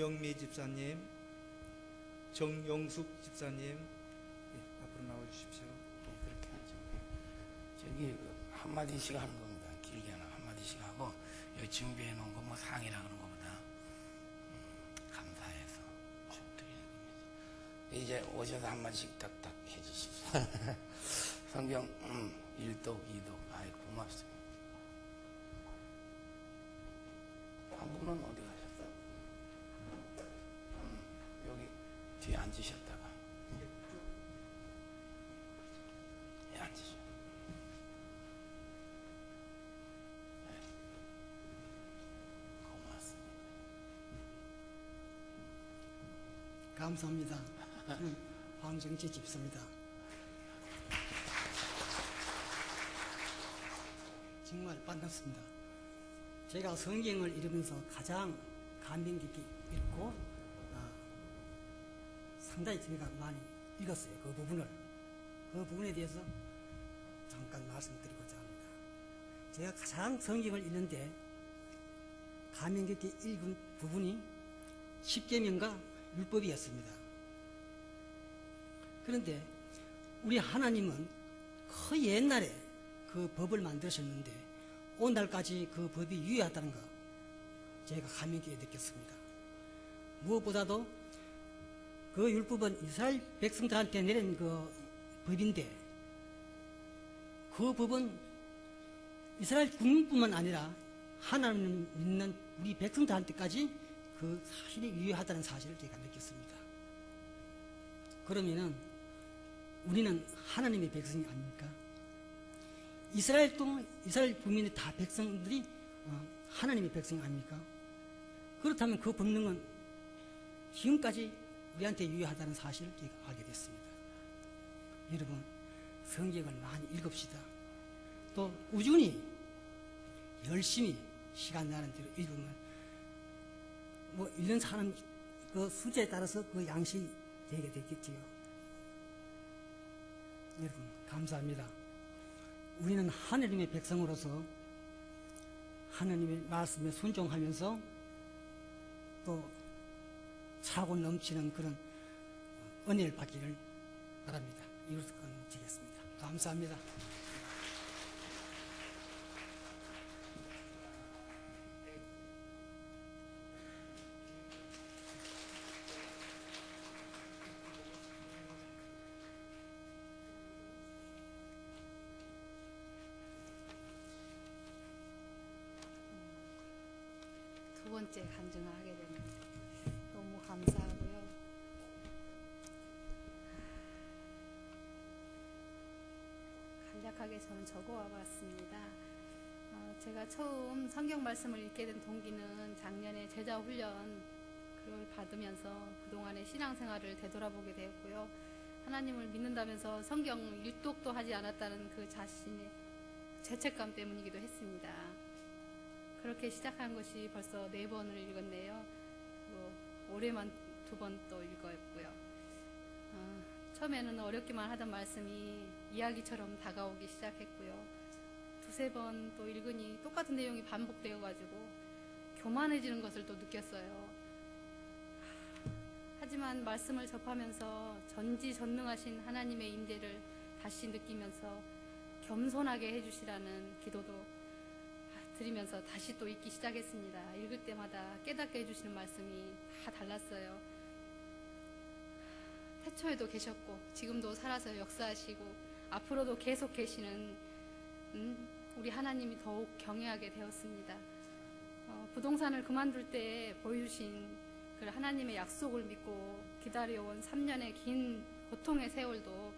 윤영미 집사님, 정용숙 집사님, 예, 앞으로 나와주십시오. 그렇게 하죠. 저기 한마디씩 하는 겁니다. 길게 하나 한마디씩 하고 여기 준비해 놓은 거 뭐 상이라 그런 거보다 감사해서 쭉 드리는 겁니다. 이제 오셔서 한마디씩 딱딱 해주십시오. 성경 1독 2독 아이 고맙습니다. 한 분은 어디 가셨어요? 여기 뒤에 앉으셨다가 앉으시죠. 네. 고맙습니다. 감사합니다. 저는 황정지 집사입니다. 정말 반갑습니다. 제가 성경을 읽으면서 가장 감명 깊게 읽고 상당히 제가 많이 읽었어요. 그 부분에 대해서 잠깐 말씀드리고자 합니다. 제가 가장 성경을 읽는데 감명 깊게 읽은 부분이 십계명과 율법이었습니다. 그런데 우리 하나님은 그 옛날에 그 법을 만드셨는데 오늘날까지 그 법이 유효하다는 거 제가 감명 깊게 느꼈습니다. 무엇보다도 그 율법은 이스라엘 백성들한테 내린 그 법인데 그 법은 이스라엘 국민뿐만 아니라 하나님을 믿는 우리 백성들한테까지 그 사실이 유효하다는 사실을 제가 느꼈습니다. 그러면은 우리는 하나님의 백성이 아닙니까? 이스라엘 국민의 다 백성들이 하나님의 백성이 아닙니까? 그렇다면 그 법령은 지금까지 우리한테 유효하다는 사실을 제가 알게 됐습니다. 여러분, 성경을 많이 읽읍시다. 또 꾸준히 열심히 시간 나는 대로 읽으면 뭐 읽는 사람 그 수제에 따라서 그 양식이 되게 되겠지요. 여러분, 감사합니다. 우리는 하나님의 백성으로서 하나님의 말씀에 순종하면서 또 차고 넘치는 그런 은혜를 받기를 바랍니다. 이것을 건지겠습니다. 감사합니다. 두 번째 간증을 하게 됩니다. 너무 감사하고요. 간략하게 저는 적어와 봤습니다. 제가 처음 성경 말씀을 읽게 된 동기는 작년에 제자 훈련 그걸 받으면서 그동안의 신앙생활을 되돌아보게 되었고요. 하나님을 믿는다면서 성경 일독도 하지 않았다는 그 자신의 죄책감 때문이기도 했습니다. 그렇게 시작한 것이 벌써 4번을 읽었네요. 올해만 2번 또 읽었고요. 처음에는 어렵기만 하던 말씀이 이야기처럼 다가오기 시작했고요. 2-3번 또 읽으니 똑같은 내용이 반복되어가지고 교만해지는 것을 또 느꼈어요. 하지만 말씀을 접하면서 전지전능하신 하나님의 임재를 다시 느끼면서 겸손하게 해주시라는 기도도 드리면서 다시 또 읽기 시작했습니다. 읽을 때마다 깨닫게 해주시는 말씀이 다 달랐어요. 태초에도 계셨고 지금도 살아서 역사하시고 앞으로도 계속 계시는 우리 하나님이 더욱 경외하게 되었습니다. 부동산을 그만둘 때 보여주신 그 하나님의 약속을 믿고 기다려온 3년의 긴 고통의 세월도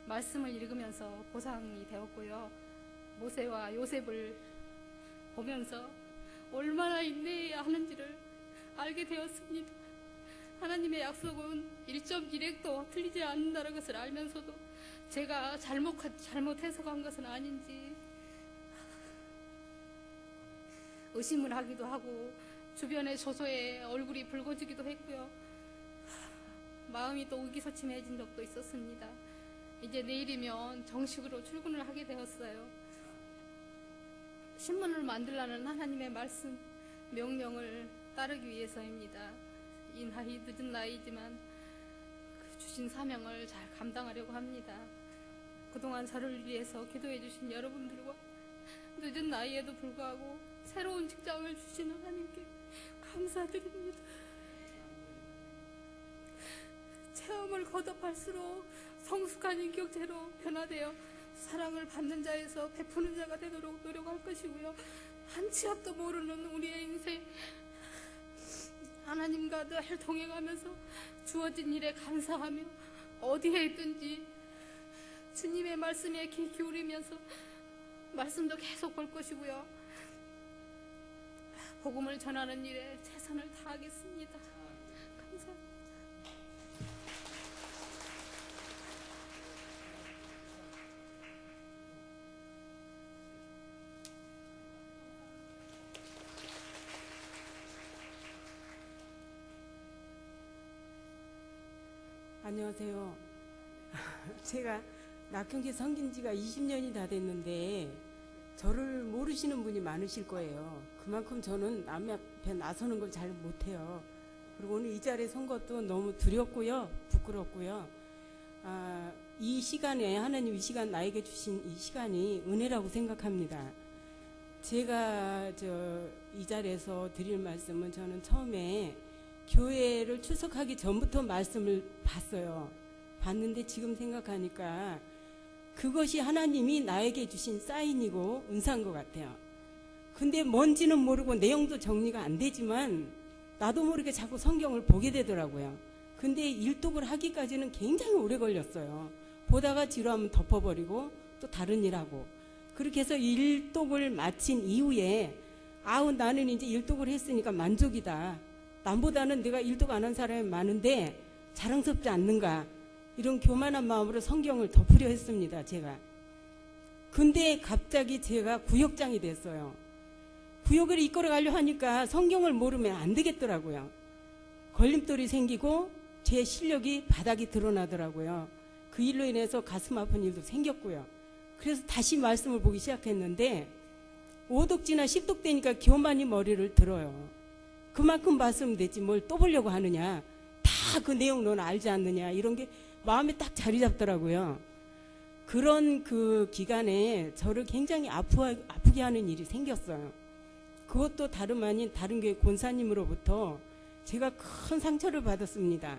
말씀을 읽으면서 보상이 되었고요. 모세와 요셉을 보면서 얼마나 인내해야 하는지를 알게 되었습니다. 하나님의 약속은 1.1획도 틀리지 않는다는 것을 알면서도 제가 잘못해서 간 것은 아닌지 의심을 하기도 하고 주변의 조소에 얼굴이 붉어지기도 했고요. 마음이 또 의기소침해진 적도 있었습니다. 이제 내일이면 정식으로 출근을 하게 되었어요. 신문을 만들라는 하나님의 말씀, 명령을 따르기 위해서입니다. 이 나이 늦은 나이지만 그 주신 사명을 잘 감당하려고 합니다. 그동안 저를 위해서 기도해 주신 여러분들과 늦은 나이에도 불구하고 새로운 직장을 주신 하나님께 감사드립니다. 체험을 거듭할수록 성숙한 인격체로 변화되어 사랑을 받는 자에서 베푸는 자가 되도록 노력할 것이고요. 한 치 앞도 모르는 우리의 인생, 하나님과 늘 동행하면서 주어진 일에 감사하며 어디에 있든지 주님의 말씀에 귀 기울이면서 말씀도 계속 볼 것이고요. 복음을 전하는 일에 최선을 다하겠습니다. 감사합니다. 안녕하세요. 제가 낙형계 섬긴 지가 20년이 다 됐는데 저를 모르시는 분이 많으실 거예요. 그만큼 저는 남의 앞에 나서는 걸 잘 못해요. 그리고 오늘 이 자리에 선 것도 너무 두렵고요. 부끄럽고요. 이 시간에 하나님 이 시간 나에게 주신 이 시간이 은혜라고 생각합니다. 제가 이 자리에서 드릴 말씀은 저는 처음에 교회를 출석하기 전부터 말씀을 봤어요. 봤는데 지금 생각하니까 그것이 하나님이 나에게 주신 사인이고 은사인 것 같아요. 근데 뭔지는 모르고 내용도 정리가 안 되지만 나도 모르게 자꾸 성경을 보게 되더라고요. 근데 일독을 하기까지는 굉장히 오래 걸렸어요. 보다가 지루하면 덮어버리고 또 다른 일 하고. 그렇게 해서 일독을 마친 이후에 나는 이제 일독을 했으니까 만족이다. 남보다는 내가 일독 안 한 사람이 많은데 자랑스럽지 않는가. 이런 교만한 마음으로 성경을 덮으려 했습니다. 제가. 근데 갑자기 제가 구역장이 됐어요. 구역을 이끌어가려 하니까 성경을 모르면 안 되겠더라고요. 걸림돌이 생기고 제 실력이 바닥이 드러나더라고요. 그 일로 인해서 가슴 아픈 일도 생겼고요. 그래서 다시 말씀을 보기 시작했는데 오독지나 10독 되니까 교만이 머리를 들어요. 그만큼 봤으면 됐지 뭘 또 보려고 하느냐. 다 그 내용 너는 알지 않느냐. 이런 게 마음에 딱 자리 잡더라고요. 그런 그 기간에 저를 굉장히 아프게 하는 일이 생겼어요. 그것도 다름 아닌 다른 교회 권사님으로부터 제가 큰 상처를 받았습니다.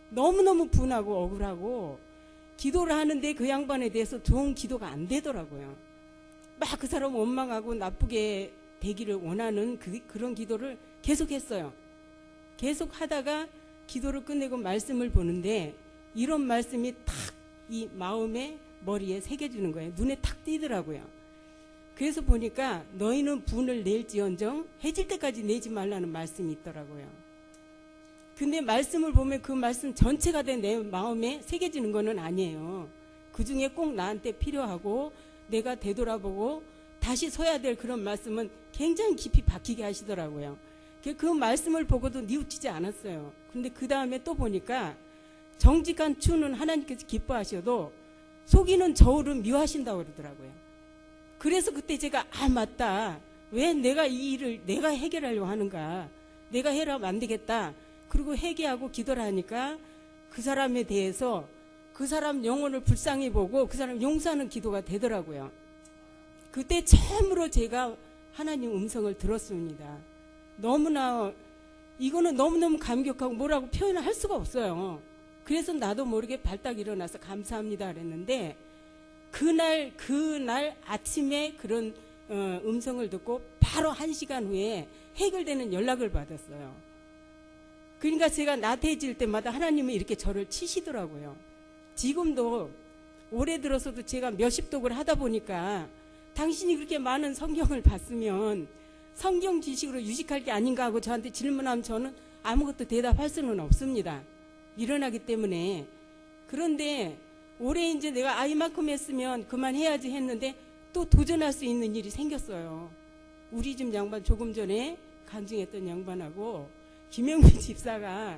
너무너무 분하고 억울하고 기도를 하는데 그 양반에 대해서 좋은 기도가 안 되더라고요. 막 그 사람 원망하고 나쁘게 되기를 원하는 그런 기도를 계속했어요. 계속 하다가 기도를 끝내고 말씀을 보는데 이런 말씀이 탁 이 마음에 머리에 새겨지는 거예요. 눈에 탁 띄더라고요. 그래서 보니까 너희는 분을 낼지언정 해질 때까지 내지 말라는 말씀이 있더라고요. 근데 말씀을 보면 그 말씀 전체가 된 내 마음에 새겨지는 거는 아니에요. 그 중에 꼭 나한테 필요하고 내가 되돌아보고 다시 서야 될 그런 말씀은 굉장히 깊이 박히게 하시더라고요. 그 말씀을 보고도 뉘우치지 않았어요. 근데 그 다음에 또 보니까 정직한 추는 하나님께서 기뻐하셔도 속이는 저울은 미워하신다고 그러더라고요. 그래서 그때 제가 맞다. 왜 내가 이 일을 내가 해결하려고 하는가. 내가 해라면 안 되겠다. 그리고 회개하고 기도를 하니까 그 사람에 대해서 그 사람 영혼을 불쌍히 보고 그 사람 용서하는 기도가 되더라고요. 그때 처음으로 제가 하나님 음성을 들었습니다. 너무나 이거는 너무너무 감격하고 뭐라고 표현을 할 수가 없어요. 그래서 나도 모르게 발딱 일어나서 감사합니다 그랬는데 그날 아침에 그런 음성을 듣고 바로 1시간 후에 해결되는 연락을 받았어요. 그러니까 제가 나태해질 때마다 하나님은 이렇게 저를 치시더라고요. 지금도 올해 들어서도 제가 몇십 독을 하다 보니까 당신이 그렇게 많은 성경을 봤으면 성경 지식으로 유식할 게 아닌가 하고 저한테 질문하면 저는 아무것도 대답할 수는 없습니다. 일어나기 때문에. 그런데 올해 이제 내가 이만큼 했으면 그만해야지 했는데 또 도전할 수 있는 일이 생겼어요. 우리 집 양반 조금 전에 간증했던 양반하고 김영민 집사가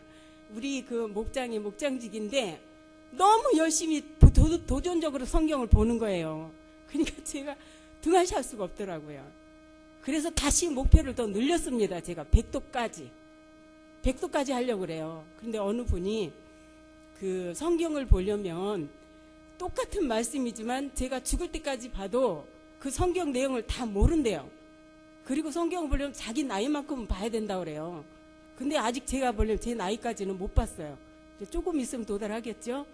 우리 그 목장이 목장직인데 너무 열심히 도전적으로 성경을 보는 거예요. 그러니까 제가 등한시할 수가 없더라고요. 그래서 다시 목표를 더 늘렸습니다. 제가 100독까지. 100도까지 하려고 그래요. 그런데 어느 분이 그 성경을 보려면 똑같은 말씀이지만 제가 죽을 때까지 봐도 그 성경 내용을 다 모른대요. 그리고 성경을 보려면 자기 나이만큼은 봐야 된다고 그래요. 근데 아직 제가 보려면 제 나이까지는 못 봤어요. 이제 조금 있으면 도달하겠죠?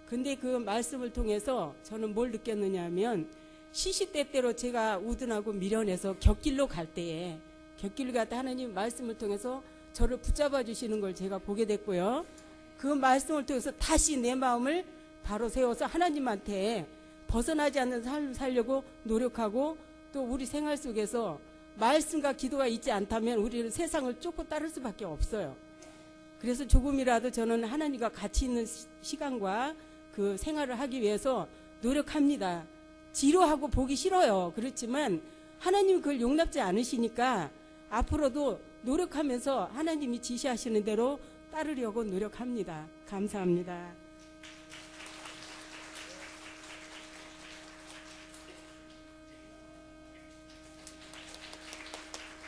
근데 그 말씀을 통해서 저는 뭘 느꼈느냐 하면 시시때때로 제가 우둔하고 미련해서 곁길로 갈 때에 곁길로 갈 때 하나님 말씀을 통해서 저를 붙잡아 주시는 걸 제가 보게 됐고요. 그 말씀을 통해서 다시 내 마음을 바로 세워서 하나님한테 벗어나지 않는 삶을 살려고 노력하고 또 우리 생활 속에서 말씀과 기도가 있지 않다면 우리는 세상을 쫓고 따를 수밖에 없어요. 그래서 조금이라도 저는 하나님과 같이 있는 시간과 그 생활을 하기 위해서 노력합니다. 지루하고 보기 싫어요. 그렇지만 하나님이 그걸 용납지 않으시니까 앞으로도 노력하면서 하나님이 지시하시는 대로 따르려고 노력합니다. 감사합니다.